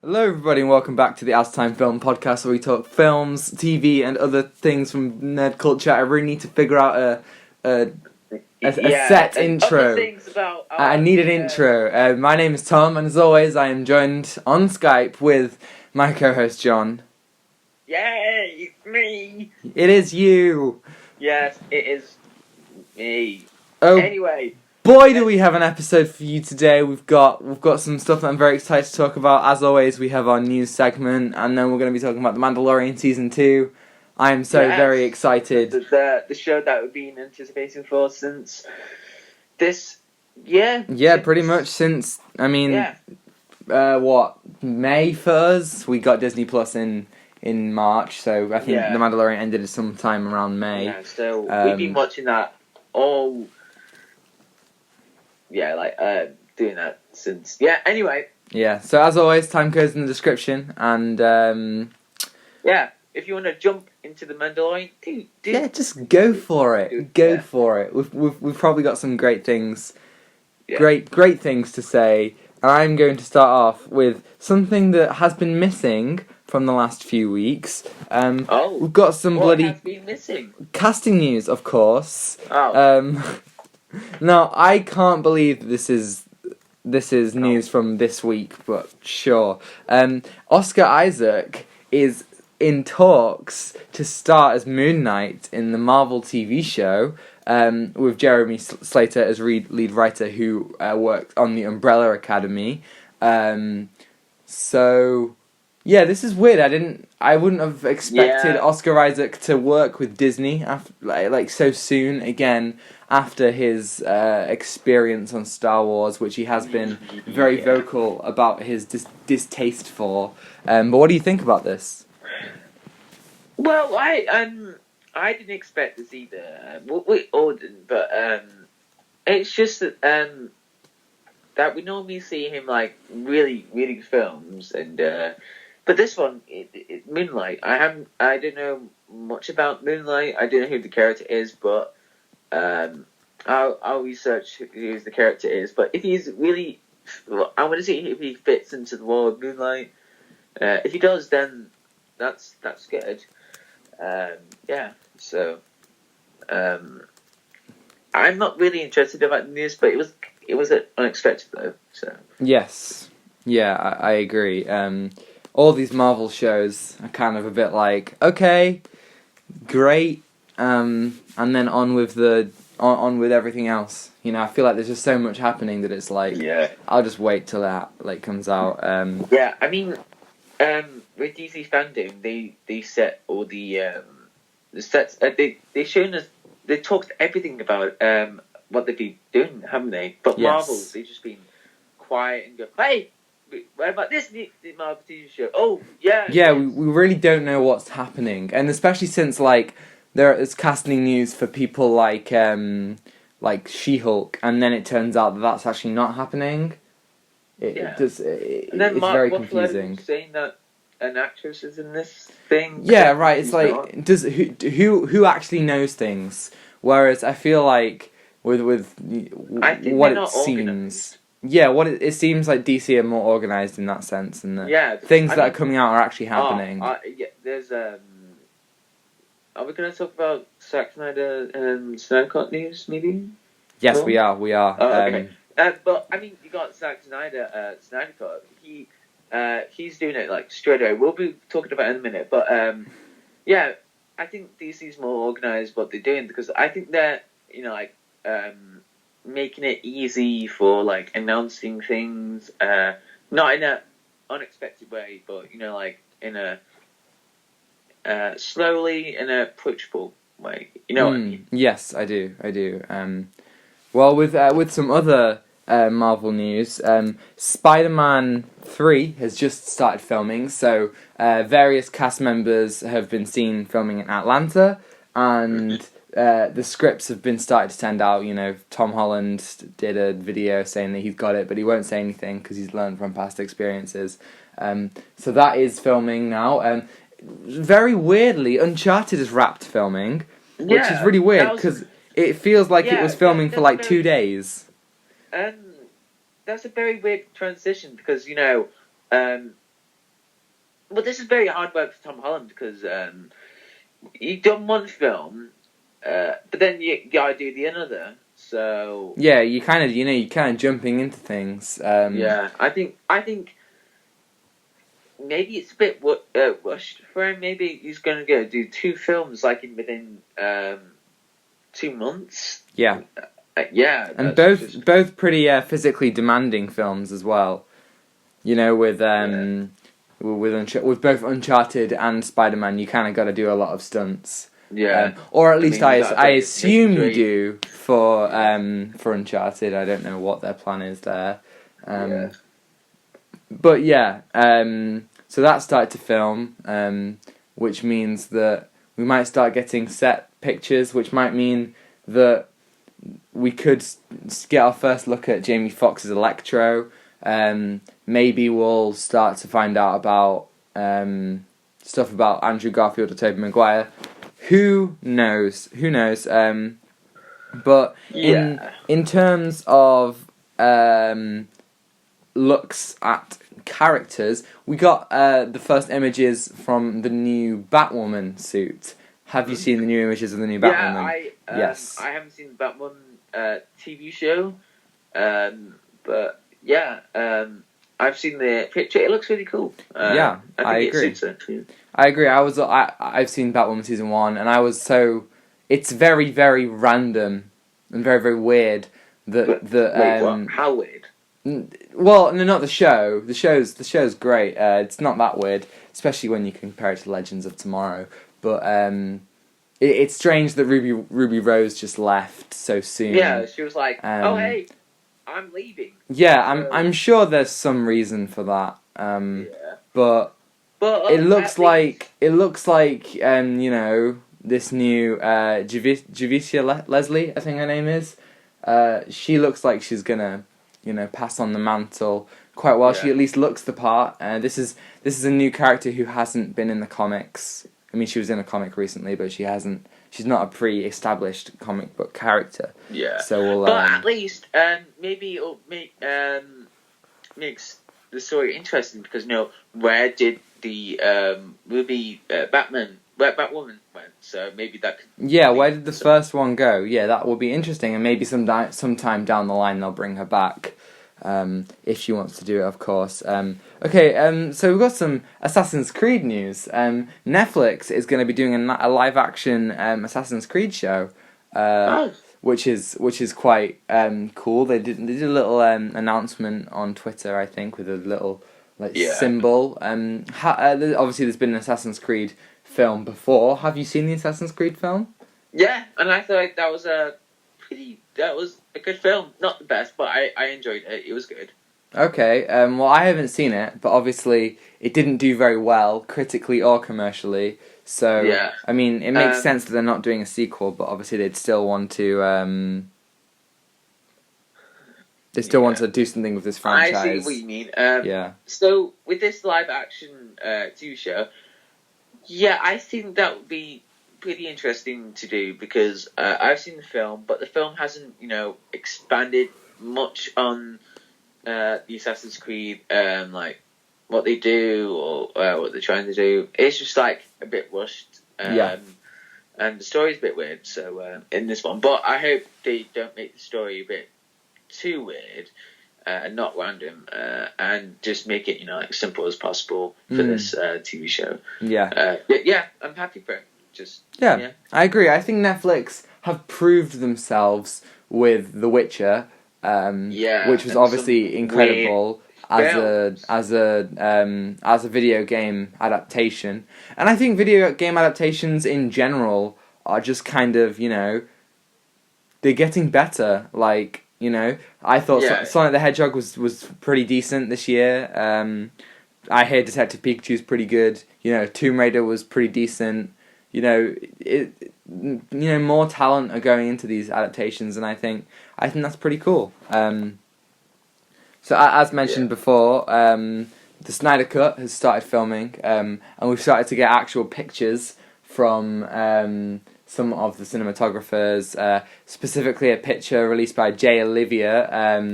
Hello everybody and welcome back to the As Time Film Podcast, where we talk films, TV and other things from nerd culture. I really need to figure out a set intro. I need an intro. My name is Tom, and as always I am joined on Skype with my co-host John. Yay, it's me! It is you! Yes, it is me. Oh, anyway. Boy, do we have an episode for you today. We've got some stuff that I'm very excited to talk about. As always, we have our news segment, and then we're going to be talking about The Mandalorian Season 2. I am very excited. The show that we've been anticipating for since this year? Yeah, pretty much since, May for us? We got Disney Plus in March, so I think The Mandalorian ended sometime around May. Yeah, so we've been watching that all... doing that since... Yeah, anyway. Yeah, so as always, time code's in the description, and... if you want to jump into The Mandalorian, just go for it. Go for it. We've probably got some great things, great things to say. I'm going to start off with something that has been missing from the last few weeks. We've got some bloody... What has been missing? Casting news, of course. Oh. Now, I can't believe this is news from this week, but sure. Oscar Isaac is in talks to star as Moon Knight in the Marvel TV show, with Jeremy Slater as lead writer, who worked on the Umbrella Academy. So, yeah, this is weird. I wouldn't have expected Oscar Isaac to work with Disney after, so soon again. After his experience on Star Wars, which he has been very vocal about his distaste for. But what do you think about this? Well, I didn't expect this either. We all didn't, but it's just that that we normally see him like really good films, and but this one, Moonlight. I don't know much about Moonlight. I don't know who the character is, but. I'll research who the character is, but if he's really... I want to see if he fits into the world of Moonlight. If he does, then that's good. So... I'm not really interested about the news, but it was unexpected, though, so... Yes. Yeah, I agree. All these Marvel shows are kind of a bit like, okay, great, and then on with everything else. You know, I feel like there's just so much happening that it's like, I'll just wait till that comes out. With DC fandom, they set all the sets. They shown us. They talked everything about what they've been doing, haven't they? But Marvel, they've just been quiet and go, hey. What about this Marvel TV show? Oh, yeah. Yeah, we really don't know what's happening, and especially since there is casting news for people like She-Hulk, and then it turns out that that's actually not happening. It's very confusing. Saying that an actress is in this thing. Yeah, right. It's like who actually knows things? Whereas I feel like with what it seems. Yeah, it seems like DC are more organised in that sense, and things that are coming out are actually happening. There's Are we going to talk about Zack Snyder and Snyder Cut news, maybe? Yes, we are. Oh, okay. But I mean, you got Zack Snyder, Snyder Cut. He's doing it straight away. We'll be talking about it in a minute, but I think DC's more organised what they're doing, because I think they're making it easy for announcing things, not in a unexpected way, but in a slowly in an approachable way. You know what I mean? Yes, I do. Well, with some other Marvel news, Spider-Man 3 has just started filming, so various cast members have been seen filming in Atlanta, and the scripts have been started to send out. You know, Tom Holland did a video saying that he's got it, but he won't say anything because he's learned from past experiences. So that is filming now. Very weirdly, Uncharted has wrapped filming, which is really weird because it feels like it was filming for 2 days. That's a very weird transition because But this is very hard work for Tom Holland because you've done one film, but then you gotta do the another. So yeah, you kind of jumping into things. yeah, I think maybe it's a bit rushed for him. Maybe he's gonna go do 2 films like within 2 months. Yeah, yeah, and both pretty physically demanding films as well. You know, with both Uncharted and Spider-Man, you kind of got to do a lot of stunts. Yeah, or at least I assume you great. do for Uncharted. I don't know what their plan is there. But yeah, so that started to film, which means that we might start getting set pictures, which might mean that we could get our first look at Jamie Foxx's Electro. Maybe we'll start to find out about stuff about Andrew Garfield or Tobey Maguire. Who knows? But in terms of looks at characters, we got the first images from the new Batwoman suit. Have you seen the new images of the new Batwoman? Yes. I haven't seen the Batwoman TV show, but yeah, I've seen the picture. It looks really cool. I agree. It suits it. I agree. I've seen Batwoman season 1, and I was so. It's very, very random and very, very weird that what? How weird? Well, no, not the show. The show's great. It's not that weird, especially when you compare it to Legends of Tomorrow. But it's strange that Ruby Rose just left so soon. Yeah, she was like, "Oh hey, I'm leaving." Yeah, I'm sure there's some reason for that. But it looks like this new Javicia Leslie, I think her name is. She looks like she's gonna pass on the mantle quite well. She at least looks the part. This is a new character who hasn't been in the comics. I mean, she was in a comic recently, but she hasn't. She's not a pre-established comic book character. Yeah. So we'll. But at least maybe it'll makes the story interesting because where did the movie Batwoman went? So maybe that could. Yeah, where did the first one go? Yeah, that will be interesting, and maybe sometime down the line they'll bring her back. If she wants to do it, of course. Okay, so we've got some Assassin's Creed news. Netflix is going to be doing a live-action Assassin's Creed show, which is quite cool. They did a little announcement on Twitter, I think, with a little symbol. Obviously, there's been an Assassin's Creed film before. Have you seen the Assassin's Creed film? Yeah, and I thought that was a good film. Not the best, but I enjoyed it. It was good. Okay, well, I haven't seen it, but obviously it didn't do very well, critically or commercially. So, yeah. I mean, it makes sense that they're not doing a sequel, but obviously they'd still want to. They still want to do something with this franchise. I see what you mean. So with this live action TV show, I think that would be pretty interesting to do because I've seen the film, but the film hasn't, expanded much on the Assassin's Creed, like what they do or what they're trying to do. It's just like a bit rushed, and the story's a bit weird. So in this one, but I hope they don't make the story a bit too weird and not random, and just make it as simple as possible for this TV show. I'm happy for it. I agree. I think Netflix have proved themselves with The Witcher, which was obviously incredible as a video game adaptation. And I think video game adaptations in general are just kind of they're getting better. Like I thought Sonic the Hedgehog was pretty decent this year. I hear Detective Pikachu's pretty good. Tomb Raider was pretty decent. More talent are going into these adaptations, and I think that's pretty cool. So as mentioned before, the Snyder Cut has started filming, and we've started to get actual pictures from some of the cinematographers. Specifically, a picture released by Jay Olivia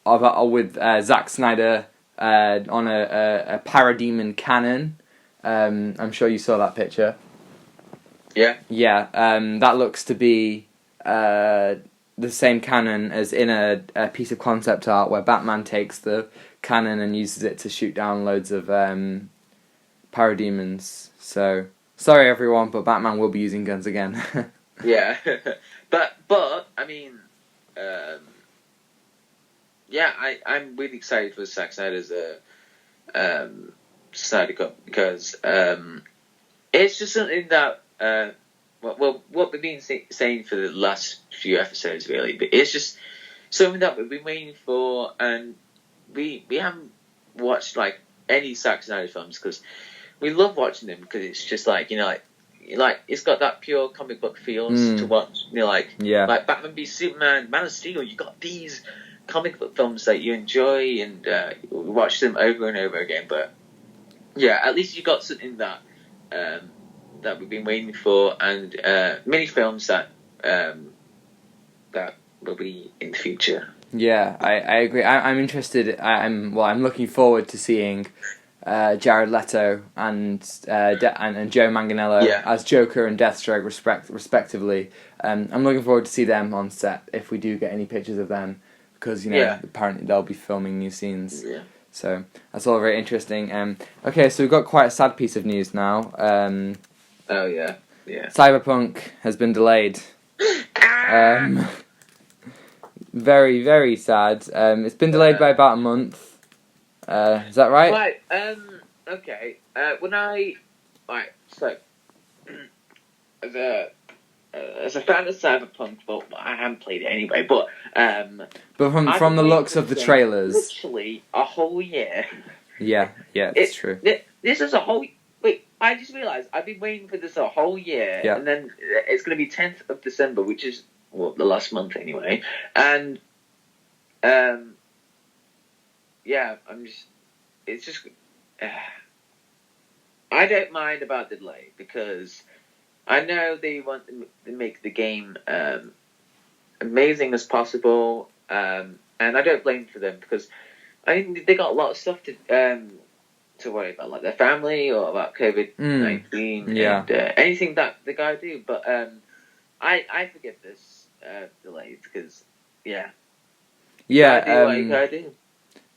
with Zack Snyder on a parademon cannon. I'm sure you saw that picture. Yeah. Yeah, that looks to be the same cannon as in a piece of concept art where Batman takes the cannon and uses it to shoot down loads of parademons. So, sorry everyone, but Batman will be using guns again. Yeah. but I mean, yeah, I'm really excited for Zack Snyder's Snyder Cut because it's just something that what we've been saying for the last few episodes really, but it's just something that we've been waiting for, and we haven't watched like any Zack Snyder films because we love watching them because it's just like like it's got that pure comic book feels to watch. Like Batman v Superman, Man of Steel. You got these comic book films that you enjoy and watch them over and over again. But yeah, at least you got something that that we've been waiting for, and many films that that will be in the future. Yeah, I agree. I'm interested. I'm looking forward to seeing Jared Leto and Joe Manganiello as Joker and Deathstroke respectively. I'm looking forward to see them on set if we do get any pictures of them, because apparently they'll be filming new scenes. Yeah. So that's all very interesting. Okay, so we've got quite a sad piece of news now. Oh yeah. Cyberpunk has been delayed. Very, very sad. It's been delayed by about a month. Is that right? Right. Okay. So as a fan of Cyberpunk, well, I haven't played it anyway. But from the looks of the trailers, literally a whole year. Yeah, it's true. This is a whole. Wait, I just realised I've been waiting for this a whole year, and then it's going to be 10th of December, which is the last month anyway, and it's just I don't mind about the delay because I know they want to make the game amazing as possible, and I don't blame for them because I think they got a lot of stuff to worry about, like their family or about COVID-19 and anything that they gotta do. But I forgive this delay because you gotta do what you gotta do.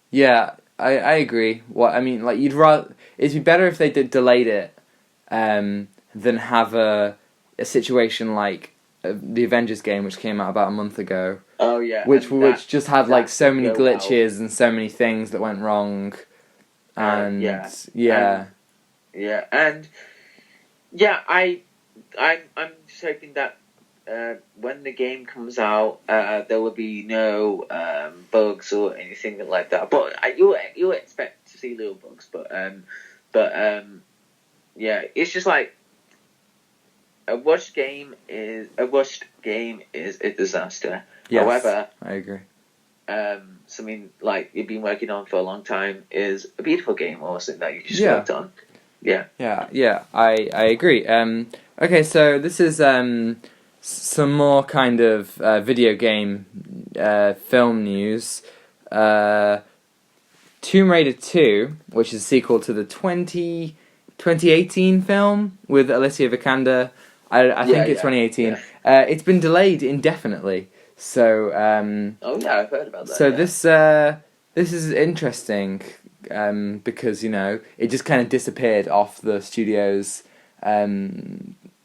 Yeah, I agree. What I mean, like it'd be better if they delayed it, than have a situation like the Avengers game, which came out about a month ago. Oh yeah, which just had like so many glitches and so many things that went wrong, and I'm just hoping that when the game comes out, there will be no bugs or anything like that. But you'll expect to see little bugs. But it's just like a rushed game is a disaster. Yes, however, I agree. Something like you've been working on for a long time is a beautiful game or something that you just worked on. Yeah, I agree. Okay, so this is some more kind of video game film news. Tomb Raider 2, which is a sequel to the 2018 film with Alicia Vikander. I think it's 2018. It's been delayed indefinitely. So I've heard about that. So this is interesting because it just kind of disappeared off the studio's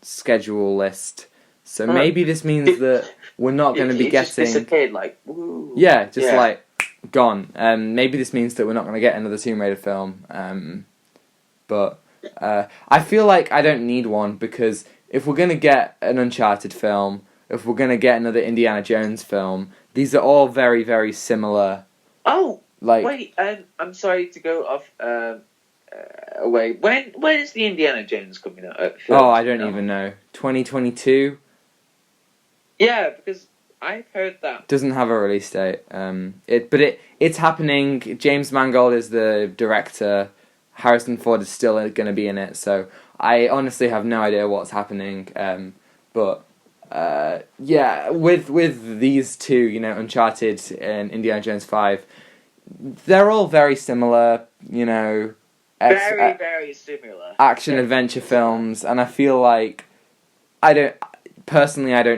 schedule list. So maybe this means that we're not going to be getting. Just disappeared, like woo. Like gone. Maybe this means that we're not going to get another Tomb Raider film. But I feel like I don't need one because if we're going to get an Uncharted film, if we're going to get another Indiana Jones film, these are all very, very similar. Oh, wait, I'm sorry to go off away. When is the Indiana Jones coming out? I don't even know. 2022? Yeah, because I've heard that. Doesn't have a release date. It's happening. James Mangold is the director. Harrison Ford is still going to be in it. So I honestly have no idea what's happening. With these two, Uncharted and Indiana Jones 5, they're all very similar, you know. Very similar. Action adventure films, and I feel like I don't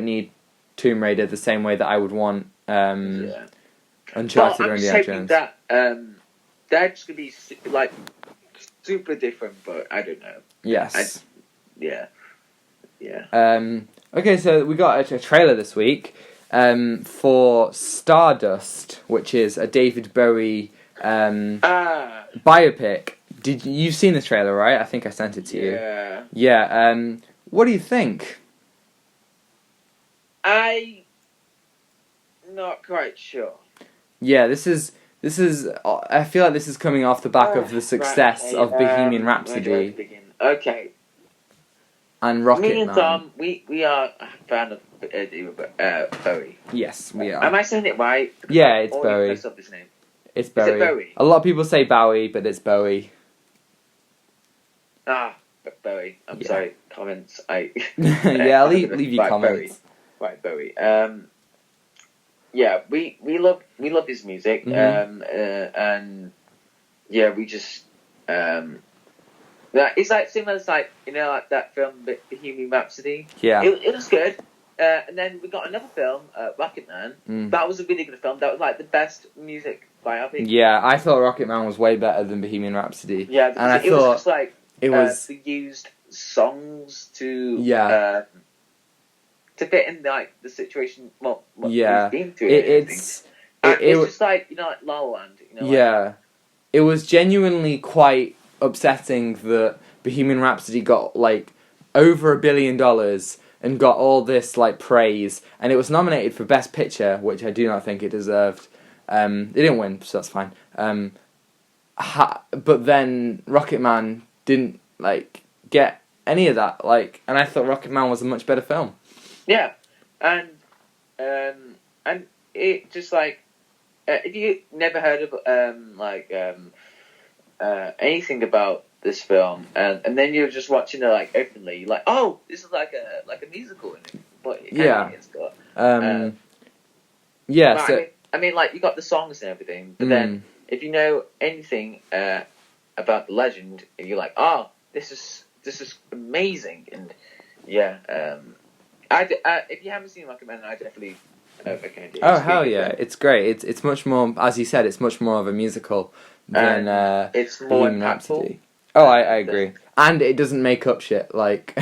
need Tomb Raider the same way that I would want Uncharted or Indiana Jones. That they're just gonna be like super different, but I don't know. Yes. Yeah. Okay, so we got a trailer this week for Stardust, which is a David Bowie biopic. You've seen the trailer, right? I think I sent it to you. Yeah. Yeah. What do you think? I'm not quite sure. Yeah, this is. I feel like this is coming off the back of the success of Bohemian Rhapsody. Okay. And Rocket Me and Man. Tom, we are a fan of Bowie. Yes, we are. Am I saying it right? Yeah, it's Bowie. Messed up his name. It's Bowie. Is it Bowie? A lot of people say Bowie, but it's Bowie. Bowie. I'm sorry. Comments. Yeah, leave your comments. Bowie. Yeah, we love his music. Mm-hmm. And yeah, we just it's like similar to like like that film Bohemian Rhapsody. Yeah. It was good. And then we got another film, Rocket Man. That was a really good film. That was like the best music biopic. Yeah, I thought Rocket Man was way better than Bohemian Rhapsody. Yeah, and I it thought was just like they used songs to to fit in like the situation. What he's been through. It's just like like La La Land. Yeah, it was genuinely quite upsetting that Bohemian Rhapsody got like over $1 billion and got all this like praise, and it was nominated for Best Picture, which I do not think it deserved. It didn't win, so that's fine. But then Rocket Man didn't like get any of that. Like, and I thought Rocket Man was a much better film. Yeah, and it just like if you never heard of anything about this film, and then you're just watching it like openly, you're like, oh, this is like a musical, but it's got. Yeah. So I mean, like you got the songs and everything, but then if you know anything about the legend, you're like, oh, this is amazing, and if you haven't seen Rocket Man, I definitely recommend it. Oh hell yeah, it's great. It's much more, as you said, it's much more of a musical than it's more Bohemian impactful. Rhapsody. Oh, I agree, and it doesn't make up shit. Like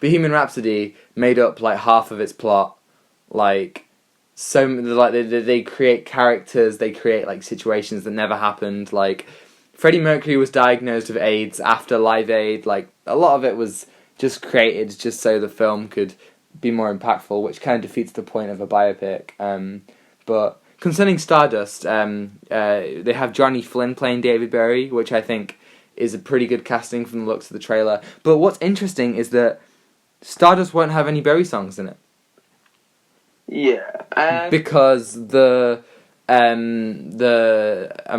Bohemian Rhapsody made up like half of its plot. Like they create characters, they create like situations that never happened. Like Freddie Mercury was diagnosed with AIDS after Live Aid. Like a lot of it was just created just so the film could be more impactful, which kind of defeats the point of a biopic. But concerning Stardust, they have Johnny Flynn playing David Bowie, which I think is a pretty good casting from the looks of the trailer. But what's interesting is that Stardust won't have any Bowie songs in it. Yeah. Because I'm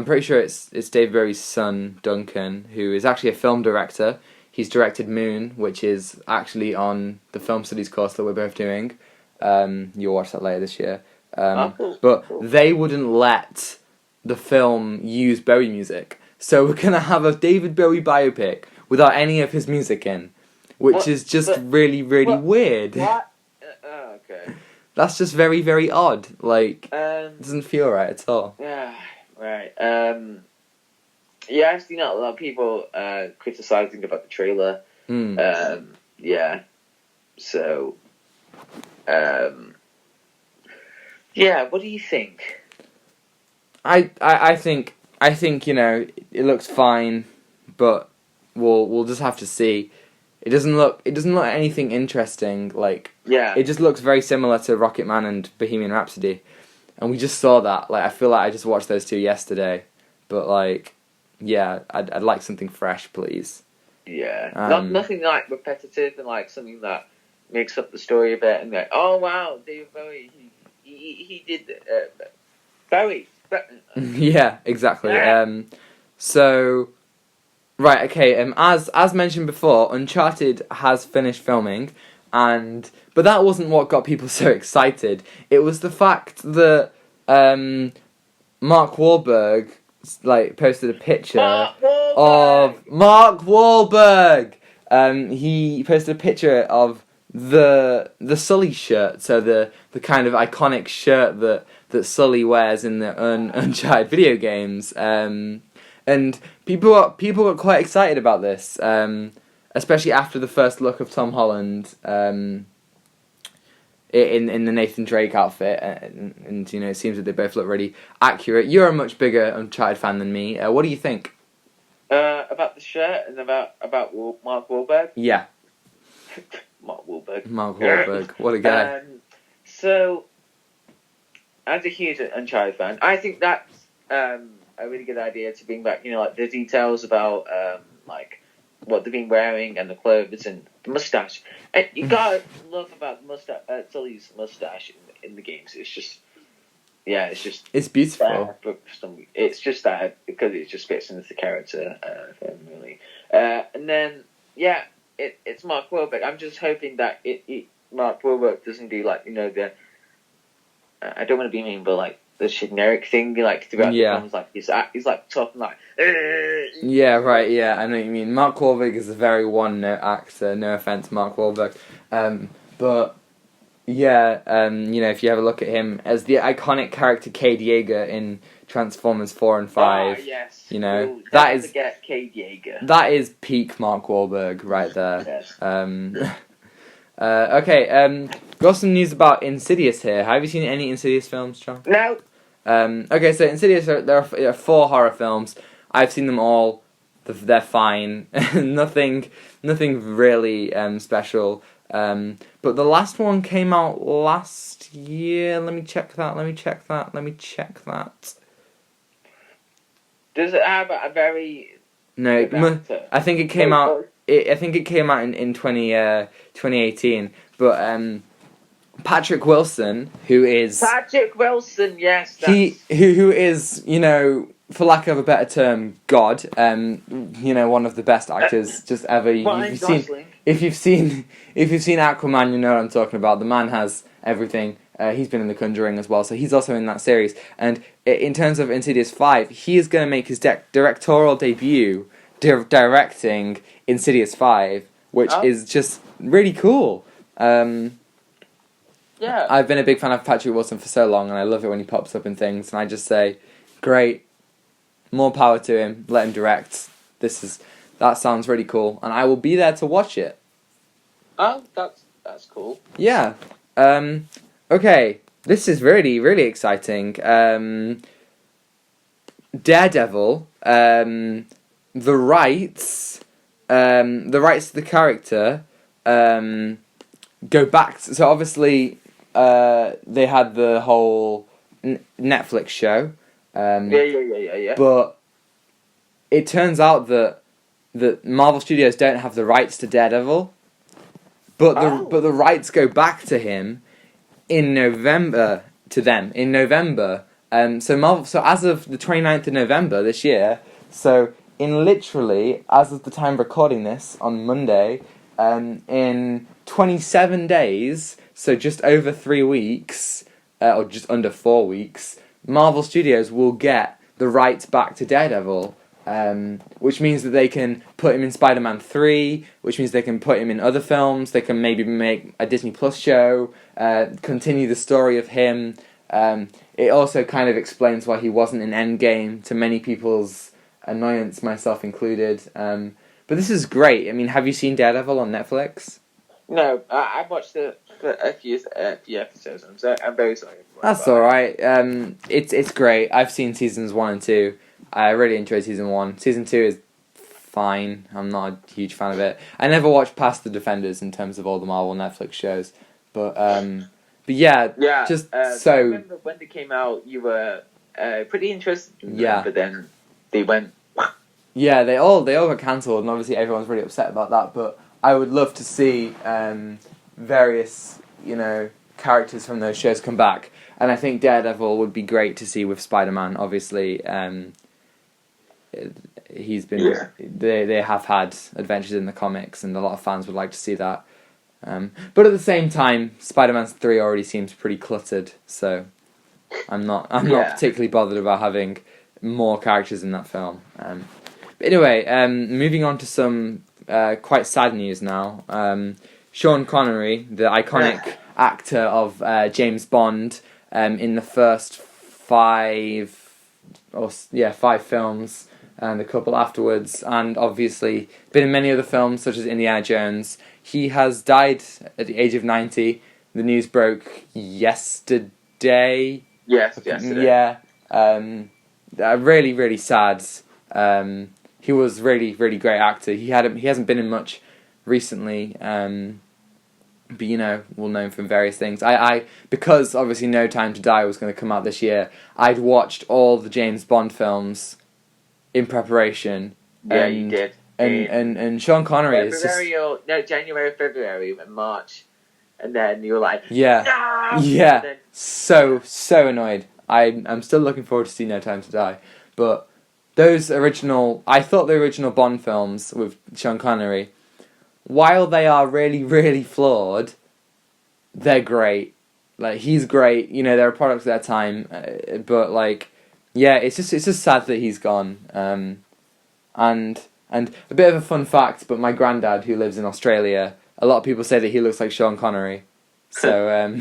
pretty sure it's David Bowie's son, Duncan, who is actually a film director. He's directed Moon, which is actually on the film studies course that we're both doing. You'll watch that later this year. But they wouldn't let the film use Bowie music. So we're going to have a David Bowie biopic without any of his music in, which is just really, really weird. What? Okay. That's just very, very odd. Like, it doesn't feel right at all. Yeah, right. Yeah, I've seen a lot of people criticizing about the trailer. Yeah. So, yeah, what do you think? I think it looks fine, but we'll just have to see. It doesn't look anything interesting. Like, it just looks very similar to Rocket Man and Bohemian Rhapsody, and we just saw that. Like, I feel like I just watched those two yesterday, but like, yeah, I'd like something fresh, please. Yeah, nothing like repetitive and like something that makes up the story a bit and like, oh wow, David Bowie, he did Bowie. Yeah, exactly. So. Right, okay, as mentioned before, Uncharted has finished filming, but that wasn't what got people so excited. It was the fact that Mark Wahlberg posted a picture Mark Wahlberg! of Mark Wahlberg. He posted a picture of the Sully shirt, so the kind of iconic shirt that Sully wears in the Uncharted video games. And people got quite excited about this, especially after the first look of Tom Holland in the Nathan Drake outfit, and it seems that they both look really accurate. You're a much bigger Uncharted fan than me. What do you think? About the shirt and about Mark Wahlberg? Yeah. Mark Wahlberg. Mark Wahlberg. What a guy. So, as a huge Uncharted fan, I think that's a really good idea to bring back, the details about, what they've been wearing and the clothes and the mustache. And you gotta love about the mustache, Sully's mustache in the games. It's just, it's beautiful. It's just that because it just fits into the character, really. And then, it's Mark Wahlberg. I'm just hoping that Mark Wahlberg doesn't do the. I don't want to be mean, but the generic thing, throughout the films, he's talking like. Yeah, right. Yeah, I know what you mean. Mark Wahlberg is a very one-note actor. No offense, Mark Wahlberg, but yeah, if you have a look at him as the iconic character Cade Yeager in Transformers 4 and 5. Oh, yes. That is forget Cade Yeager. That is peak Mark Wahlberg right there. Yes. Okay. Got some news about Insidious here. Have you seen any Insidious films, John? No. Okay, so Insidious, there are 4 horror films. I've seen them all. They're fine. nothing really special. But the last one came out last year. Let me check that. Does it have a very... No, I think it came out. I think it came out in 2018. But Patrick Wilson, who is yes, who is for lack of a better term, God. One of the best actors just ever. If you've seen Aquaman, you know what I'm talking about. The man has everything. He's been in The Conjuring as well, so he's also in that series. And in terms of Insidious 5, he is going to make his directorial debut directing Insidious 5, which is just really cool. Yeah. I've been a big fan of Patrick Wilson for so long, and I love it when he pops up in things, and I just say, great, more power to him, let him direct. That sounds really cool, and I will be there to watch it. Oh, that's cool. Yeah. Okay, this is really, really exciting. Daredevil, the rights to the character, go back. So obviously, they had the whole Netflix show. Yeah. But it turns out that Marvel Studios don't have the rights to Daredevil. But the rights go back to him in November. So as of the 29th of November this year, so in literally, as of the time of recording this, on Monday, in 27 days, so just over 3 weeks, or just under 4 weeks, Marvel Studios will get the rights back to Daredevil, which means that they can put him in Spider-Man 3, which means they can put him in other films, they can maybe make a Disney Plus show, continue the story of him. It also kind of explains why he wasn't in Endgame, to many people's annoyance, myself included. But this is great. I mean, have you seen Daredevil on Netflix? No, I've watched a few episodes. I'm very sorry. That's alright. It's great. I've seen seasons 1 and 2. I really enjoyed season 1. Season 2 is fine. I'm not a huge fan of it. I never watched past The Defenders in terms of all the Marvel Netflix shows. But yeah. I remember when they came out, you were pretty interested in them, but then they went... Yeah, they all got cancelled, and obviously everyone's really upset about that, but I would love to see various, characters from those shows come back. And I think Daredevil would be great to see with Spider-Man, obviously. He's been... They have had adventures in the comics, and a lot of fans would like to see that. But at the same time, Spider-Man 3 already seems pretty cluttered, so I'm not particularly bothered about having more characters in that film. But anyway, moving on to some quite sad news now. Sean Connery, the iconic actor of James Bond, in the first five films and a couple afterwards, and obviously been in many other films such as Indiana Jones. He has died at the age of 90. The news broke yesterday. Yes, yesterday. Yeah. Really, really sad. He was really, really great actor. He hasn't been in much recently. But we'll know him from various things. I because obviously No Time to Die was going to come out this year, I'd watched all the James Bond films in preparation. Yeah, you did. And Sean Connery is just... January, February, and March. And then you were like... Yeah. No! Yeah. Then... So annoyed. I'm still looking forward to see No Time to Die. But I thought the original Bond films with Sean Connery, while they are really, really flawed, they're great. Like, he's great. They're a product of their time. But, like, yeah, it's just sad that he's gone. And a bit of a fun fact, but my granddad, who lives in Australia, a lot of people say that he looks like Sean Connery. So,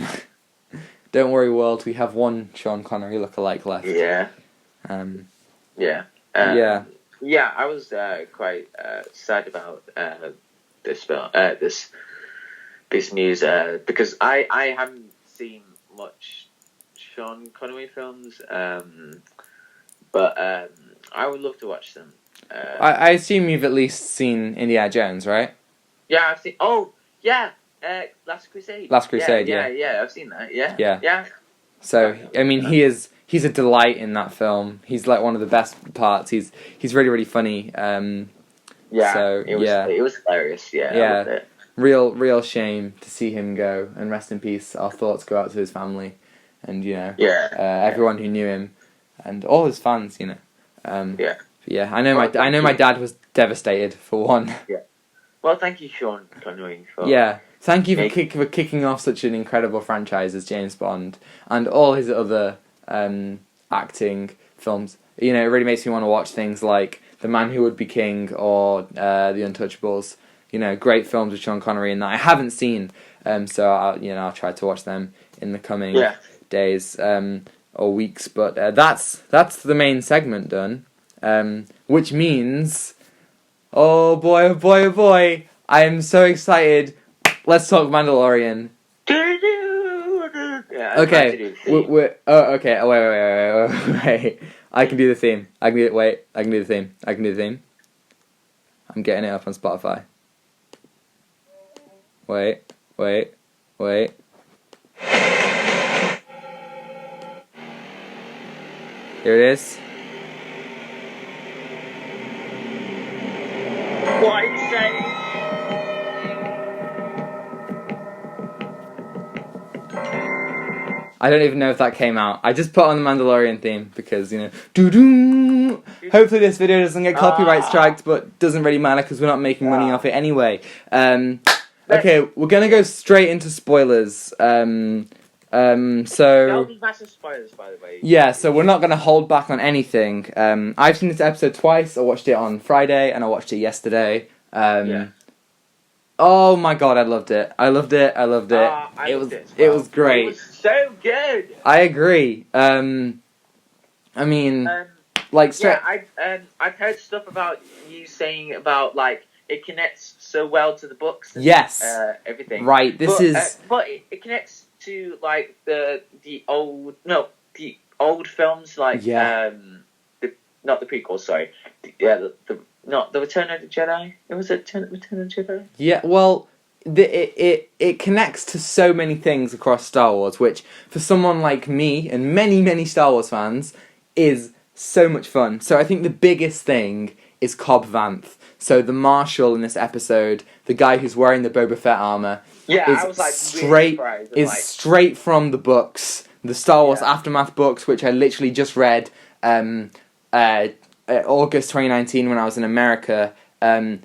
don't worry, world, we have one Sean Connery lookalike left. Yeah. Yeah. Yeah, I was quite sad about this film, this news, because I haven't seen much Sean Connery films, but I would love to watch them. I assume you've at least seen Indiana Jones, right? Yeah, I've seen... Oh, yeah! Last Crusade. Last Crusade, yeah, I've seen that, yeah. So, I mean, he's a delight in that film. He's, like, one of the best parts. He's really, really funny. It was hilarious, I loved it. Real shame to see him go, and rest in peace. Our thoughts go out to his family, and, everyone who knew him, and all his fans, I know my dad was devastated, for one. Yeah. Well, thank you, Sean Connery. Thank you for kicking off such an incredible franchise as James Bond, and all his other acting films. It really makes me want to watch things like The Man Who Would Be King or The Untouchables. Great films with Sean Connery in that I haven't seen. So I'll try to watch them in the coming days or weeks. But that's the main segment done. Which means, oh boy, I am so excited. Let's talk Mandalorian. Okay. Wait. I can do the theme. I can do the theme. I'm getting it up on Spotify. Wait. Here it is. What are you saying? I don't even know if that came out. I just put on the Mandalorian theme because, doo-doo. Hopefully this video doesn't get copyright striked, but doesn't really matter because we're not making money off it anyway. Okay, we're gonna go straight into spoilers. There'll be massive spoilers, by the way. Yeah, so we're not gonna hold back on anything. I've seen this episode twice. I watched it on Friday and I watched it yesterday. Oh my god, I loved it. It was great. It was so good. I agree. I've heard stuff about you saying about it connects so well to the books. And, everything. Right. But it connects to the old films not the prequels. Sorry. Not the Return of the Jedi. It was Return of the Jedi. Yeah, well, it connects to so many things across Star Wars, which for someone like me and many Star Wars fans is so much fun. So I think the biggest thing is Cobb Vanth. So the Marshal in this episode, the guy who's wearing the Boba Fett armor, is straight from the books, the Star Wars Aftermath books, which I literally just read. August 2019 when I was in America, and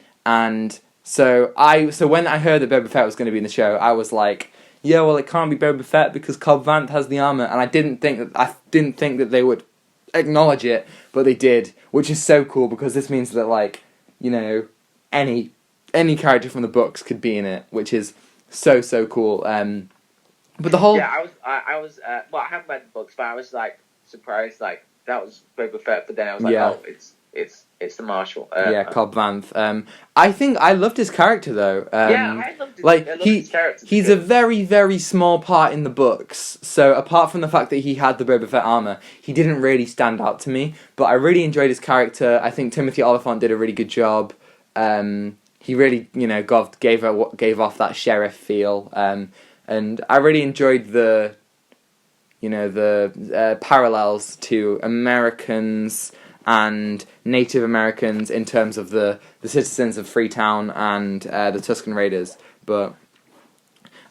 so when I heard that Boba Fett was going to be in the show, I was like, it can't be Boba Fett because Cobb Vanth has the armor, and I didn't think that they would acknowledge it, but they did, which is so cool because this means that, like, you know, any character from the books could be in it, which is so cool. But the whole I was well, I haven't read the books, but I was like surprised, like that was Boba Fett, but then I was like, oh, it's the Marshal. Cobb Vanth. I think I loved his character though. I loved his character. He's a very small part in the books. So apart from the fact that he had the Boba Fett armor, he didn't really stand out to me. But I really enjoyed his character. I think Timothy Olyphant did a really good job. He really, gave off that sheriff feel. And I really enjoyed the parallels to Americans and Native Americans in terms of the citizens of Freetown and the Tusken Raiders. But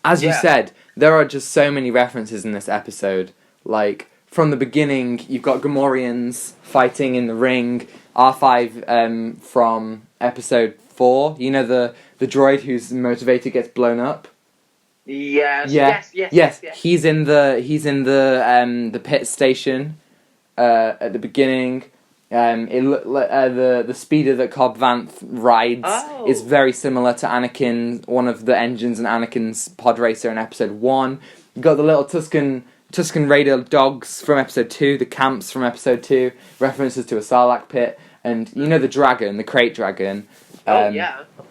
as you said, there are just so many references in this episode. Like, from the beginning, you've got Gamorreans fighting in the ring. R5 from episode 4. You know, the droid whose motivator gets blown up? Yes. He's in the pit station at the beginning. The speeder that Cobb Vanth rides is very similar to Anakin, one of the engines in Anakin's pod racer in episode 1. You got the little Tusken Raider dogs from episode 2, the camps from episode 2, references to a Sarlacc pit, and you know the dragon, the crate dragon. Of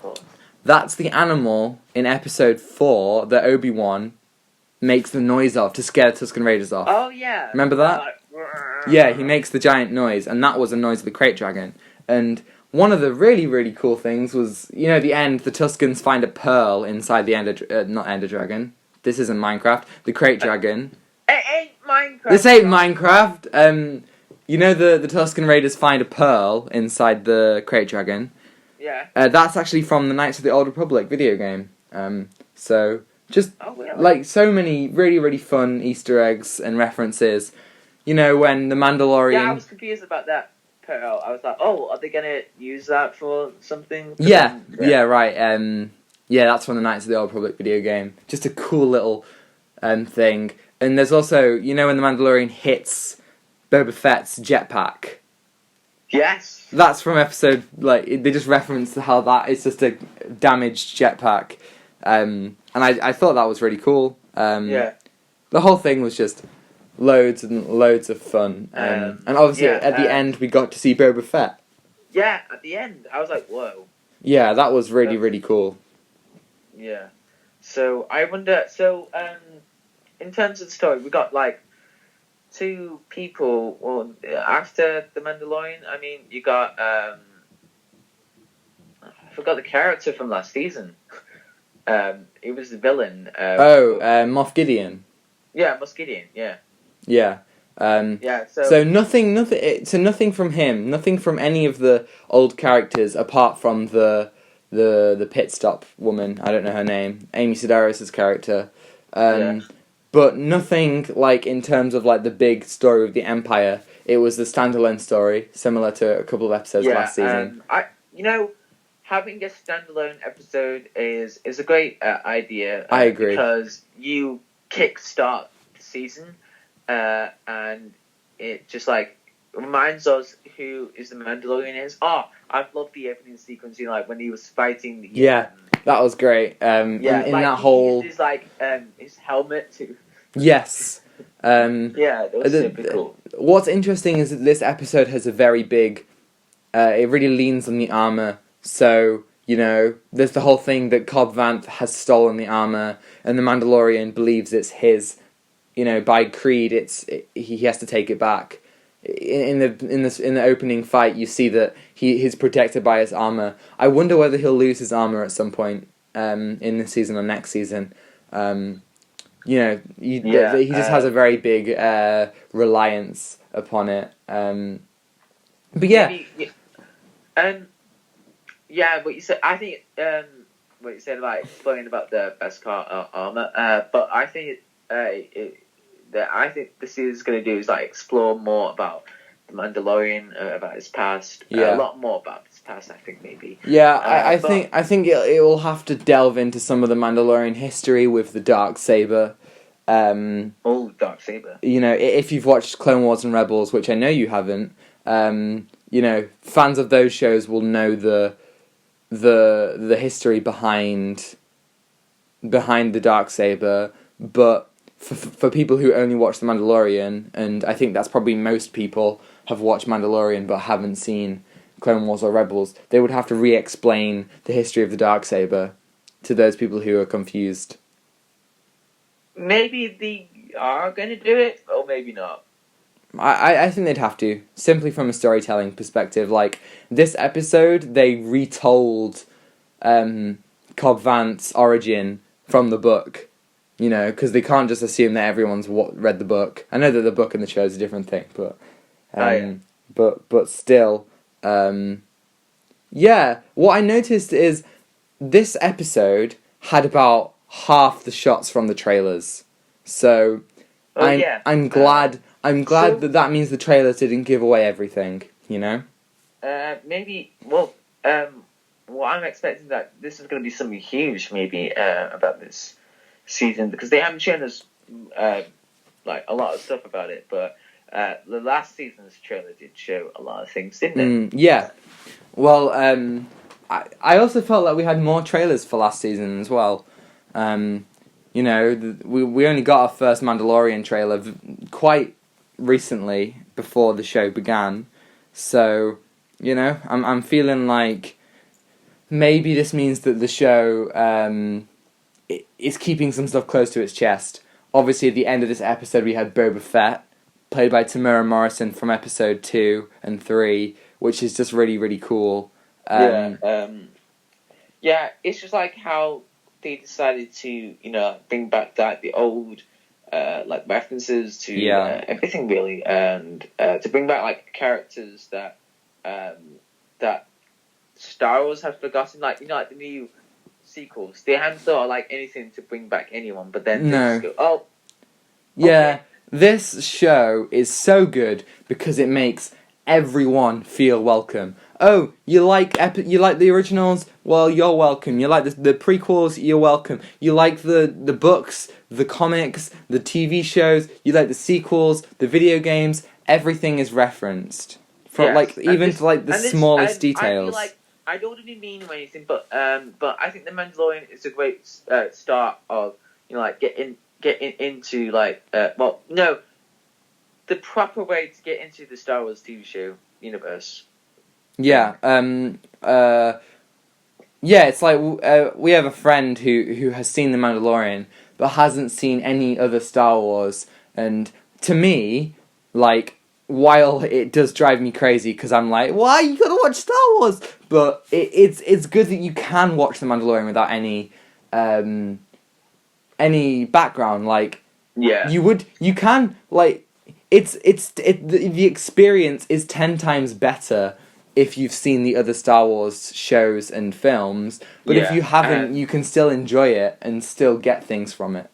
course. That's the animal in episode 4 that Obi-Wan makes the noise of to scare the Tusken Raiders off. Oh, yeah. Remember that? Yeah, he makes the giant noise, and that was a noise of the crate dragon. And one of the really cool things was, at the end, the Tuskens find a pearl inside the not Ender Dragon. This isn't Minecraft. The crate dragon. It ain't Minecraft. This ain't Minecraft. The Tusken Raiders find a pearl inside the crate dragon. Yeah. That's actually from the Knights of the Old Republic video game. So so many really fun Easter eggs and references. When the Mandalorian... Yeah, I was confused about that pearl. I was like, are they going to use that for something? Yeah, right. That's from the Knights of the Old Republic video game. Just a cool little thing. And there's also, when the Mandalorian hits Boba Fett's jetpack. Yes. That's from episode, they just reference how that is just a damaged jetpack. And I thought that was really cool. The whole thing was just loads and loads of fun. And obviously at the end we got to see Boba Fett. Yeah, at the end. I was like, whoa. Yeah, that was really cool. Yeah. So, I wonder, in terms of the story, we got, 2 people, after The Mandalorian, you got, I forgot the character from last season. He was the villain. Moff Gideon. Yeah, Moff Gideon, yeah. Yeah. So nothing from him, nothing from any of the old characters apart from the pit stop woman, I don't know her name, Amy Sedaris' character. But nothing in terms of the big story of the Empire. It was the standalone story, similar to a couple of episodes last season. Having a standalone episode is a great idea. I agree. Because you kickstart the season, and it just reminds us who is the Mandalorian is. I love the opening sequence, when he was fighting. That was great. In that whole... His his helmet too. Yes. That was super cool. What's interesting is that this episode has a very big... it really leans on the armor. So, there's the whole thing that Cobb Vanth has stolen the armor, and the Mandalorian believes it's his. By creed, he has to take it back. In the opening fight, you see that he's protected by his armor. I wonder whether he'll lose his armor at some point in this season or next season. He just has a very big reliance upon it. But yeah. What you said. I think what you said about explaining about the Beskar armor. But I think I think the series is going to do is explore more about the Mandalorian, about his past. A lot more about his past, I think, maybe. Yeah, I think it will have to delve into some of the Mandalorian history with the Darksaber. Darksaber. If you've watched Clone Wars and Rebels, which I know you haven't, fans of those shows will know the history behind the Darksaber, but for people who only watch The Mandalorian, and I think that's probably most people have watched Mandalorian but haven't seen Clone Wars or Rebels, they would have to re-explain the history of the Darksaber to those people who are confused. Maybe they are going to do it, or maybe not. I think they'd have to, simply from a storytelling perspective. Like, this episode, they retold Cobb Vanth's origin from the book, because they can't just assume that everyone's read the book. I know that the book and the show is a different thing, but but still, what I noticed is this episode had about half the shots from the trailers, so I'm glad that means the trailers didn't give away everything, Maybe. Well, I'm expecting that this is going to be something huge, maybe about this season, because they haven't shown us like a lot of stuff about it, but the last season's trailer did show a lot of things, didn't it? Yeah. Well, I also felt like we had more trailers for last season as well. We only got our first Mandalorian trailer quite recently before the show began, so I'm feeling like maybe this means that the show is keeping some stuff close to its chest. Obviously, at the end of this episode, we had Boba Fett, played by Tamura Morrison from episode 2 and 3, which is just really, really cool. It's just like how they decided to, bring back the old, references to everything really, and to bring back like characters that that Star Wars has forgotten, like the new sequels. They haven't thought of like anything to bring back anyone, but then they just go, oh, yeah. Okay. This show is so good because it makes everyone feel welcome. Oh, you like the originals? Well, you're welcome. You like the prequels? You're welcome. You like the books, the comics, the TV shows? You like the sequels, the video games? Everything is referenced, even to the smallest details. I don't really mean anything, but I think The Mandalorian is a great start of getting into the proper way to get into the Star Wars TV show universe. Yeah, it's like we have a friend who has seen The Mandalorian but hasn't seen any other Star Wars, and to me, while it does drive me crazy because I'm like, why you gotta watch Star Wars? But it's good that you can watch The Mandalorian without any background. The experience is 10 times better if you've seen the other Star Wars shows and films, but if you haven't, you can still enjoy it and still get things from it.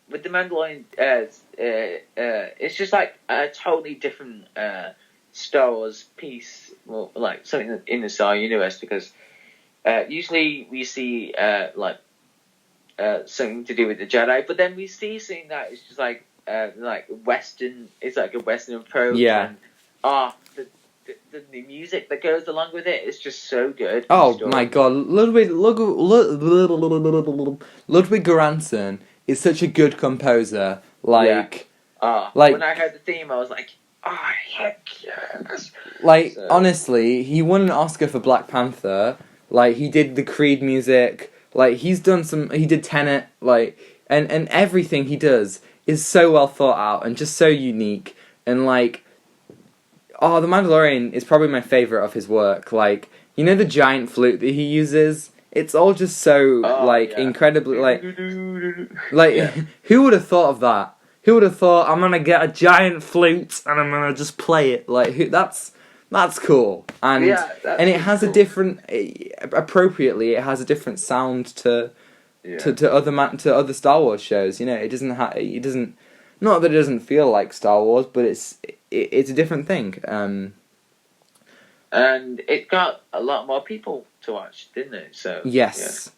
With The Mandalorian, it's just like a totally different Star Wars piece, or like something in the Star universe, because usually we see something to do with the Jedi, but then we see something that is just like Western. It's like a Western approach. Yeah. And, the music that goes along with it is just so good. Oh my god, Ludwig Göransson is such a good composer. When I heard the theme, I was like, oh heck yes. Honestly, he won an Oscar for Black Panther. He did the Creed music. He did Tenet. And everything he does is so well thought out and just so unique. And The Mandalorian is probably my favorite of his work. The giant flute that he uses, it's all just so incredibly who would have thought of that? Who would have thought I'm gonna get a giant flute and I'm gonna just play it? That's cool. And it has a different appropriately it has a different sound to other Star Wars shows. It doesn't not that it doesn't feel like Star Wars, but it's a different thing. And it got a lot more people to watch, didn't it? So yes.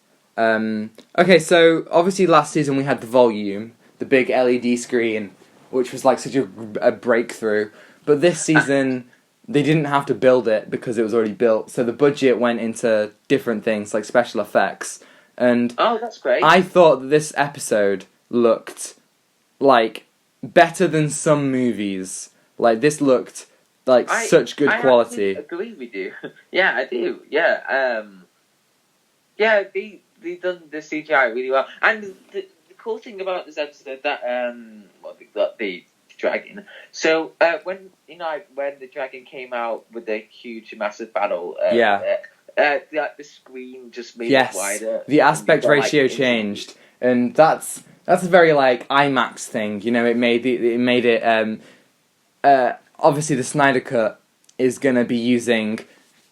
Okay, so obviously last season we had the volume, the big LED screen, which was like such a breakthrough. But this season they didn't have to build it because it was already built. So the budget went into different things like special effects. And Oh, that's great. I thought that this episode looked like better than some movies. Like this looked like such good quality. I agree with you. Yeah, I do. Yeah. Yeah, they done the CGI really well. And the cool thing about this episode that well, they got the dragon. So when the dragon came out with the huge massive battle, the screen just made it wider. The aspect ratio changed, and that's a very like IMAX thing. You know, it made it. Obviously, the Snyder Cut is gonna be using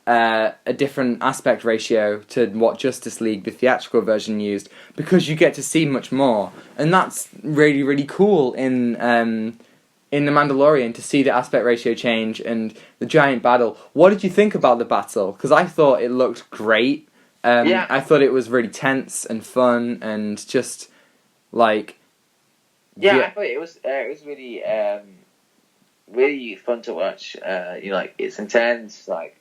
a different aspect ratio to what Justice League, the theatrical version, used, because you get to see much more, and that's really really cool in The Mandalorian to see the aspect ratio change and the giant battle. What did you think about the battle? Because I thought it looked great. I thought it was really tense and fun and just like I thought it was really really fun to watch. Like it's intense. Like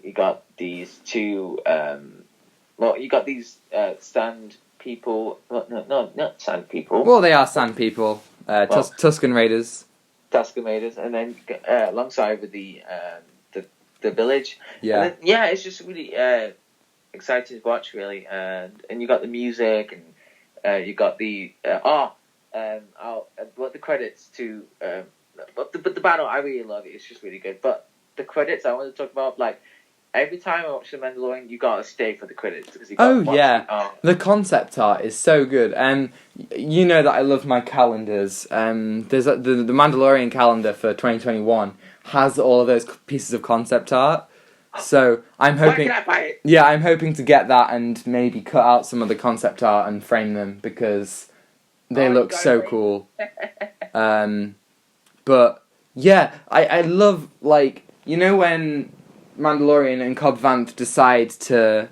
you got these two. You got these sand people. No, not sand people. Well, they are sand people. Tusken Raiders. Tusken Raiders, and then alongside with the village. Yeah. And then, it's just really exciting to watch, really. And you got the music, and you got the the credits to. But the battle, I really love it. It's just really good. But the credits, I want to talk about, like, every time I watch The Mandalorian, you gotta stay for the credits. Because the concept art is so good. And you know that I love my calendars. There's the Mandalorian calendar for 2021 has all of those pieces of concept art. So I'm hoping. Where can I buy it? Yeah, I'm hoping to get that and maybe cut out some of the concept art and frame them because they look so cool. But yeah, I love, like, you know when Mandalorian and Cobb Vanth decide to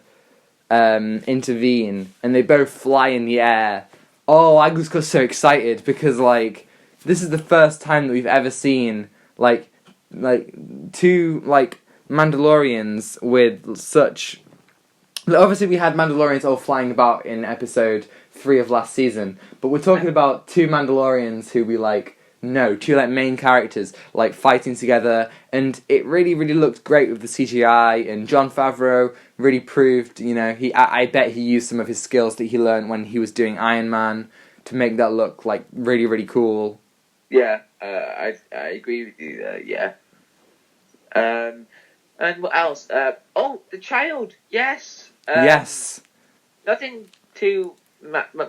intervene and they both fly in the air. Oh, I just got so excited because, like, this is the first time that we've ever seen like two like Mandalorians with such. Obviously, we had Mandalorians all flying about in episode 3 of last season, but we're talking about two Mandalorians who we two like main characters like fighting together, and it really really looked great with the CGI. And Jon Favreau really proved, I bet he used some of his skills that he learned when he was doing Iron Man to make that look like really really cool. Yeah, I agree with you there. Yeah. And what else? The child. Yes. Yes. Nothing too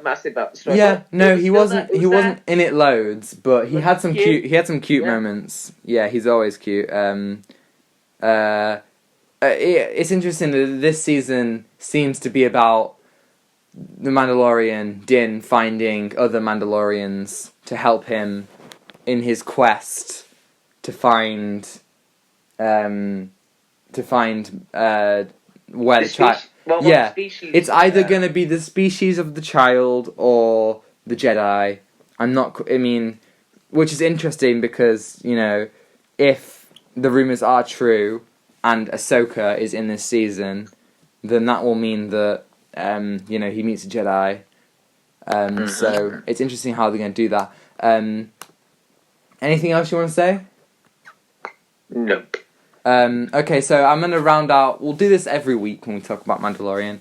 massive about the story. Yeah, no, he wasn't. He wasn't in it loads, but he had some cute. He had some cute moments. Yeah, he's always cute. It's interesting that this season seems to be about the Mandalorian Din finding other Mandalorians to help him in his quest to find where the child. Yeah, it's either going to be the species of the child or the Jedi. Which is interesting because, if the rumors are true and Ahsoka is in this season, then that will mean that, he meets a Jedi. So it's interesting how they're going to do that. Anything else you want to say? Nope. Okay, so I'm going to round out. We'll do this every week when we talk about Mandalorian.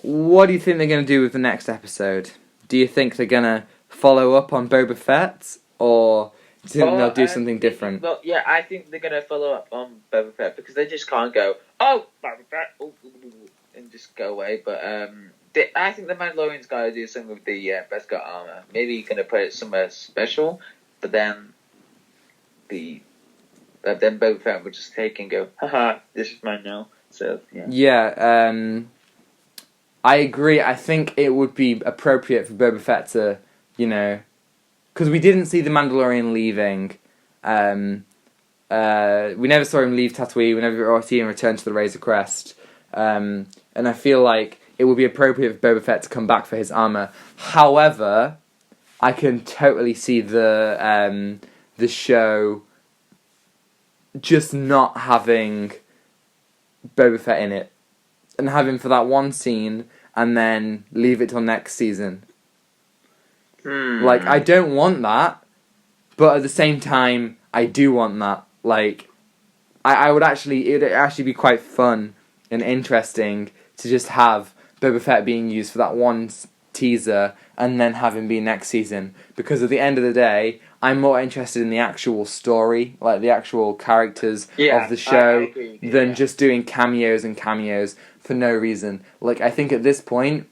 What do you think they're going to do with the next episode? Do you think they're going to follow up on Boba Fett, or do you think they'll do something different? Well, yeah, I think they're going to follow up on Boba Fett because they just can't go, Boba Fett, and just go away. But I think the Mandalorian's got to do something with the Beskar armor. Maybe you're going to put it somewhere special, but then then Boba Fett would just take and go, haha, this is mine now. So, yeah. Yeah, I agree. I think it would be appropriate for Boba Fett to, because we didn't see the Mandalorian leaving. We never saw him leave Tatooine. We never see him return to the Razor Crest. And I feel like, it would be appropriate for Boba Fett to come back for his armor. However, I can totally see the show just not having Boba Fett in it, and have him for that one scene, and then leave it till next season. Like, I don't want that, but at the same time, I do want that. Like, it would actually be quite fun and interesting to just have Boba Fett being used for that one teaser, and then have him be next season. Because at the end of the day, I'm more interested in the actual story, like the actual characters of the show, than just doing cameos for no reason. Like, I think at this point,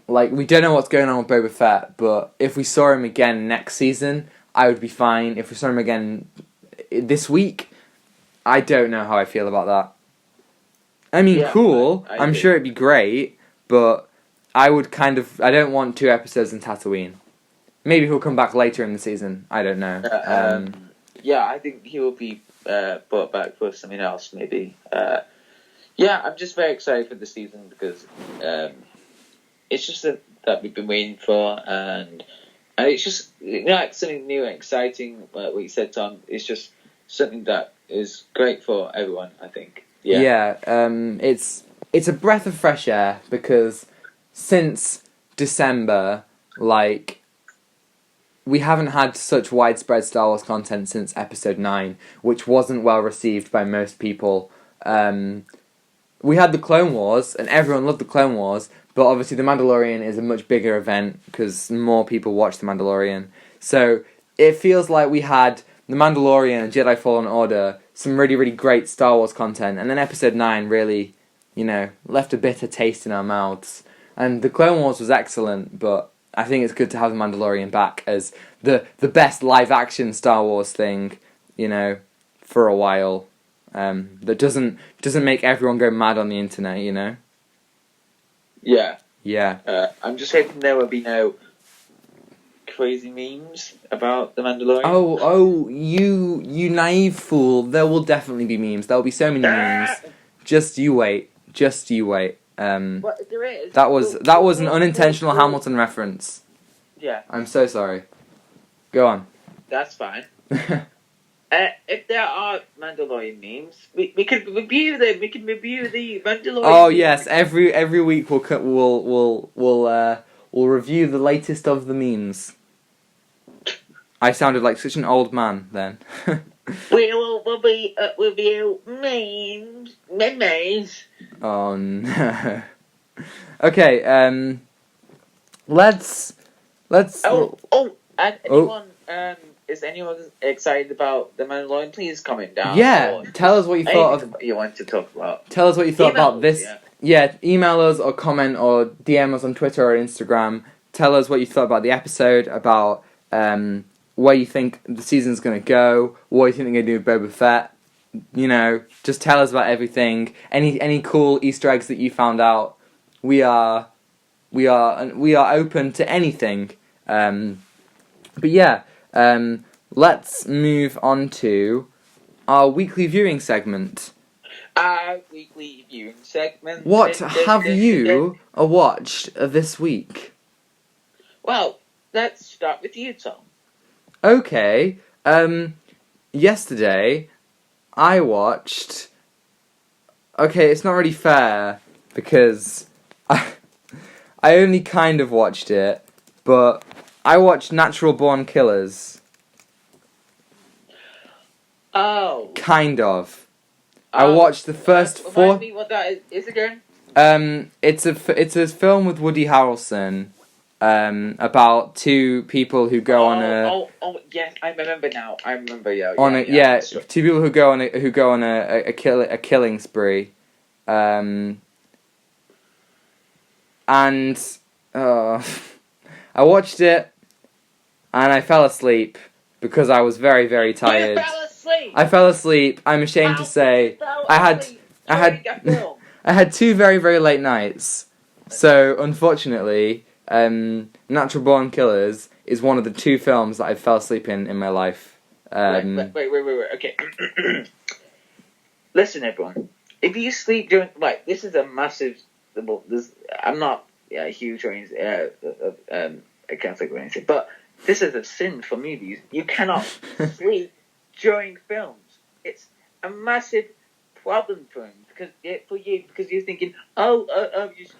like, we don't know what's going on with Boba Fett, but if we saw him again next season, I would be fine. If we saw him again this week, I don't know how I feel about that. I mean, cool. I'm sure it'd be great, but I don't want 2 episodes in Tatooine. Maybe he'll come back later in the season. I don't know. I think he will be brought back for something else, maybe. I'm just very excited for the season because it's just that we've been waiting for, and it's just like something new and exciting. Like what you said, Tom, it's just something that is great for everyone, I think. It's a breath of fresh air because since December, like, we haven't had such widespread Star Wars content since Episode 9, which wasn't well received by most people. We had the Clone Wars, and everyone loved the Clone Wars, but obviously The Mandalorian is a much bigger event because more people watch The Mandalorian. So it feels like we had The Mandalorian and Jedi Fallen Order, some really, really great Star Wars content, and then Episode 9 really, left a bitter taste in our mouths. And The Clone Wars was excellent, but I think it's good to have The Mandalorian back as the best live-action Star Wars thing, for a while. That doesn't make everyone go mad on the internet, Yeah. Yeah. I'm just hoping there will be no crazy memes about The Mandalorian. Oh, you naive fool. There will definitely be memes. There will be so many memes. Just you wait. But there is. That was an unintentional Hamilton reference. Yeah. I'm so sorry. Go on. That's fine. If there are Mandalorian memes, we can review them. We can review the Mandalorian. Oh memes. yes, every week we'll review the latest of the memes. I sounded like such an old man then. We will review memes. Oh no. Okay. Let's. Is anyone excited about The Mandalorian? Please comment down. Yeah, tell us what you thought of. You want to talk about. Tell us what you thought about this. Yeah, email us or comment or DM us on Twitter or Instagram. Tell us what you thought about the episode, about where you think the season's going to go, what you think they're going to do with Boba Fett. Just tell us about everything. Any cool Easter eggs that you found out. We are open to anything. But yeah. Let's move on to our weekly viewing segment. Weekly viewing segment. What have you watched this week? Well, let's start with you, Tom. Okay. Yesterday, I watched... Okay, it's not really fair, because I only kind of watched it, but... I watched Natural Born Killers. Oh. Kind of. I watched the first 4... Remind me what that is again? It's a film with Woody Harrelson, about 2 people who go on a... Oh, yes, I remember now. I remember, yeah. 2 people who go on a killing spree. And... I watched it, and I fell asleep, because I was very, very tired. You fell asleep? I fell asleep, I'm ashamed to say. I had 2 very, very late nights. So, unfortunately, Natural Born Killers is one of the 2 films that I fell asleep in my life. Wait, okay. Listen, everyone. If you sleep during... this is a massive I'm not a huge or a Catholic or anything, but this is a sin for movies. You cannot sleep during films. It's a massive problem for him because you're thinking, I'll just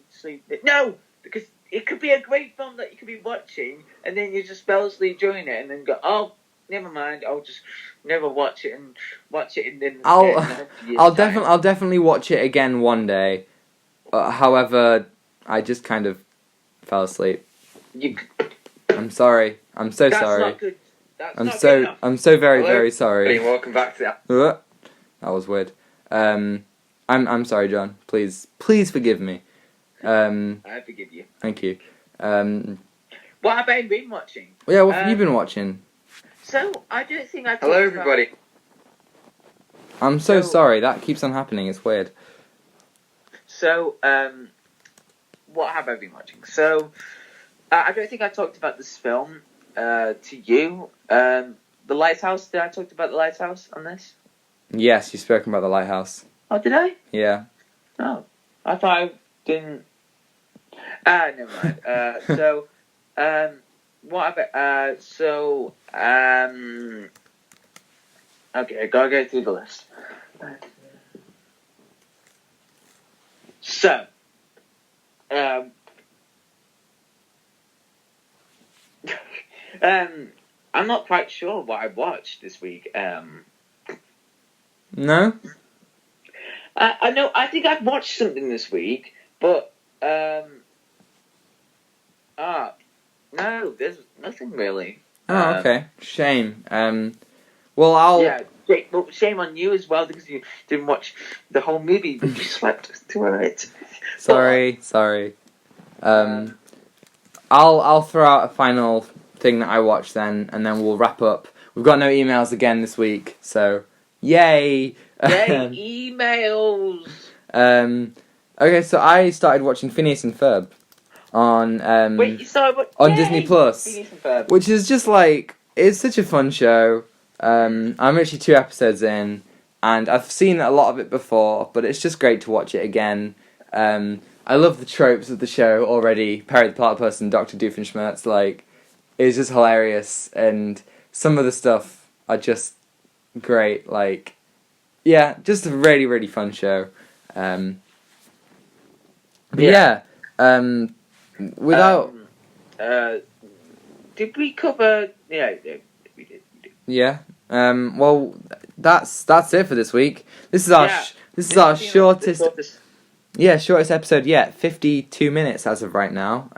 sleep. No, because it could be a great film that you could be watching, and then you just fell asleep during it, and then go, oh, never mind, I'll just never watch it, and then I'll definitely watch it again one day. However, I just kind of fell asleep. I'm sorry. I'm so sorry. Not good. I'm so very, Hello? very sorry. Welcome back to that was weird. I'm sorry, John. Please forgive me. I forgive you. Thank you. What have I been watching? Yeah, what have you been watching? So, I don't think I... Hello, everybody. I'm so sorry. That keeps on happening. It's weird. So, what have I been watching? So, I don't think I talked about this film to you. The Lighthouse. Did I talk about The Lighthouse on this? Yes, you've spoken about The Lighthouse. Oh, did I? Yeah. Oh, I thought I didn't. Never mind. What about? Okay, I gotta go through the list. So, I'm not quite sure what I watched this week. No? I know. I think I've watched something this week, but no, there's nothing really. Oh, okay. Shame. Well, I'll... Yeah, shame on you as well because you didn't watch the whole movie, but you slept through it. Sorry. I'll throw out a final thing that I watched then, and then we'll wrap up. We've got no emails again this week, so yay! Yay, emails! Okay, so I started watching Phineas and Ferb on Disney Plus, which is just like, it's such a fun show. I'm actually 2 episodes in, and I've seen a lot of it before, but it's just great to watch it again. I love the tropes of the show already. Perry the Platypus and Dr. Doofenshmirtz, like, it's just hilarious, and some of the stuff are just great. Like, yeah, just a really, really fun show. Without... did we cover... Yeah, we did. Yeah. Well, that's it for this week. This is our shortest episode yet. 52 minutes as of right now.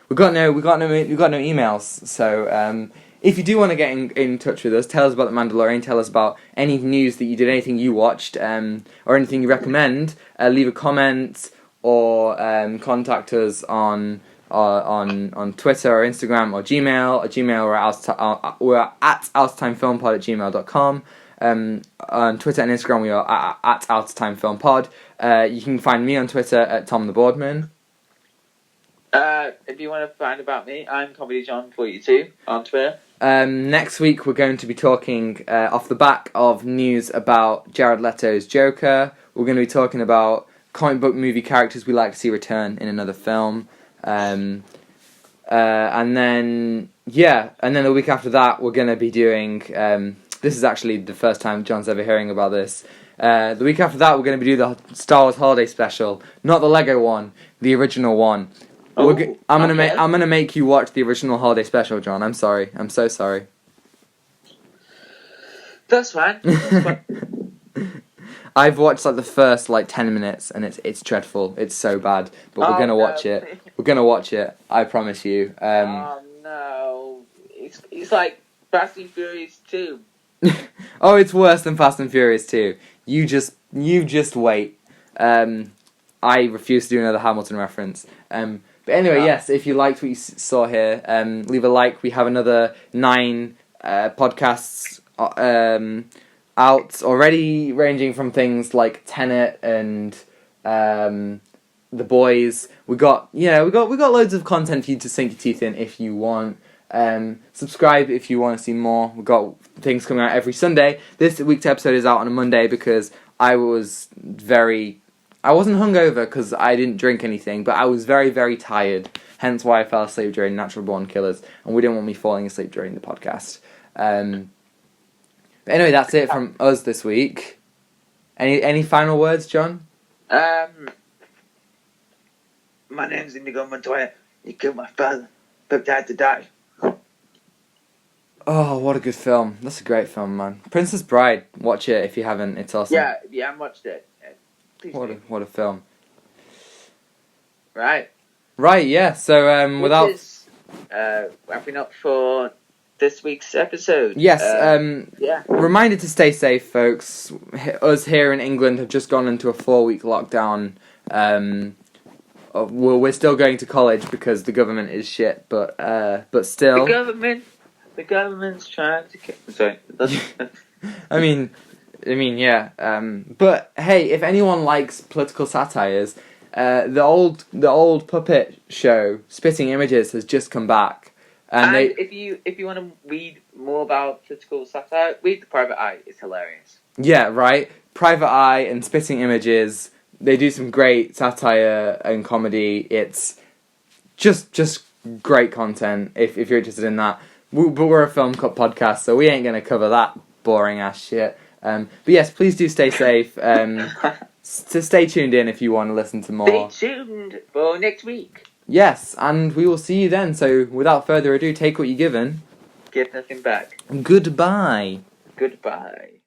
We got no emails. So if you do want to get in touch with us, tell us about the Mandalorian. Tell us about any news that you did, anything you watched, or anything you recommend. Leave a comment or contact us on Twitter or Instagram or Gmail. We're at outoftimefilmpod@gmail.com. On Twitter and Instagram we are at outoftimefilmpod. You can find me on Twitter at Tom the Boardman. If you want to find about me, I'm ComedyJohn42 on Twitter. Next week we're going to be talking off the back of news about Jared Leto's Joker. We're going to be talking about comic book movie characters we like to see return in another film. And then the week after that we're going to be doing, this is actually the first time John's ever hearing about this. The week after that we're going to be doing the Star Wars Holiday Special, not the Lego one, the original one. I'm gonna make you watch the original Holiday Special, John. I'm sorry. I'm so sorry. That's fine. I've watched like the first 10 minutes and it's dreadful. It's so bad. But we're gonna watch it. We're gonna watch it. I promise you. Oh no! It's like Fast and Furious 2. Oh, it's worse than Fast and Furious 2. You just wait. I refuse to do another Hamilton reference. But anyway, yes, if you liked what you saw here, leave a like. We have another 9 podcasts out already, ranging from things like Tenet and The Boys. We got loads of content for you to sink your teeth in if you want. Subscribe if you want to see more. We've got things coming out every Sunday. This week's episode is out on a Monday because I was very I wasn't hungover because I didn't drink anything, but I was very, very tired. Hence why I fell asleep during Natural Born Killers, and we didn't want me falling asleep during the podcast. But anyway, that's it from us this week. Any final words, John? My name's Indigo Montoya. You killed my father, but I had to die. Oh, what a good film. That's a great film, man. Princess Bride. Watch it if you haven't. It's awesome. Yeah, I watched it. What a film. Right. Right, yeah. So, without... This is, wrapping up for this week's episode. Yes, yeah. Reminder to stay safe, folks. Us here in England have just gone into a 4-week lockdown. We're still going to college because the government is shit, but still... The government's trying to... Sorry. I mean, yeah. But hey, if anyone likes political satires, the old puppet show Spitting Images has just come back, and if you want to read more about political satire, read The Private Eye. It's hilarious. Yeah, right. Private Eye and Spitting Images. They do some great satire and comedy. It's just great content if you're interested in that. But we're a film cut podcast, so we ain't gonna cover that boring ass shit. But yes, please do stay safe. To stay tuned in if you want to listen to more. Stay tuned for next week. Yes, and we will see you then. So without further ado, take what you're given. Give nothing back. Goodbye. Goodbye.